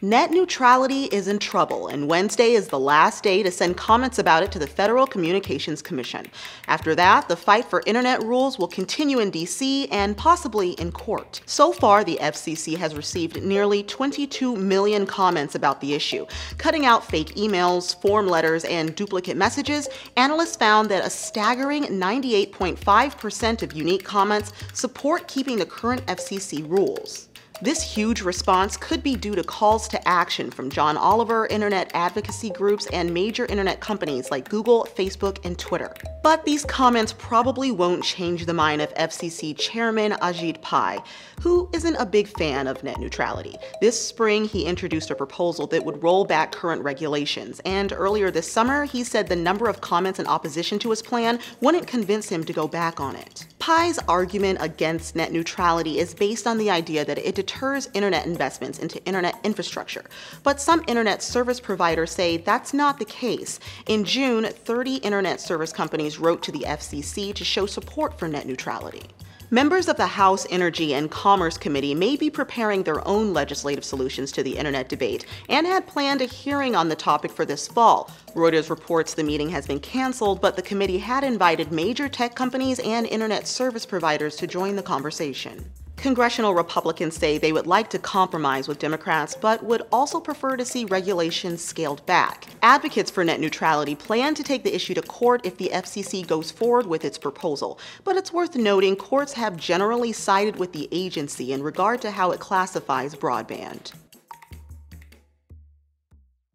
Net neutrality is in trouble, and Wednesday is the last day to send comments about it to the Federal Communications Commission. After that, the fight for internet rules will continue in D.C. and possibly in court. So far, the FCC has received nearly 22 million comments about the issue. Cutting out fake emails, form letters, and duplicate messages, analysts found that a staggering 98.5% of unique comments support keeping the current FCC rules. This huge response could be due to calls to action from John Oliver, internet advocacy groups, and major internet companies like Google, Facebook, and Twitter. But these comments probably won't change the mind of FCC Chairman Ajit Pai, who isn't a big fan of net neutrality. This spring, he introduced a proposal that would roll back current regulations, and earlier this summer, he said the number of comments in opposition to his plan wouldn't convince him to go back on it. Pai's argument against net neutrality is based on the idea that it deters internet investments into internet infrastructure. But some internet service providers say that's not the case. In June, 30 internet service companies wrote to the FCC to show support for net neutrality. Members of the House Energy and Commerce Committee may be preparing their own legislative solutions to the internet debate and had planned a hearing on the topic for this fall. Reuters reports the meeting has been canceled, but the committee had invited major tech companies and internet service providers to join the conversation. Congressional Republicans say they would like to compromise with Democrats, but would also prefer to see regulations scaled back. Advocates for net neutrality plan to take the issue to court if the FCC goes forward with its proposal. But it's worth noting courts have generally sided with the agency in regard to how it classifies broadband.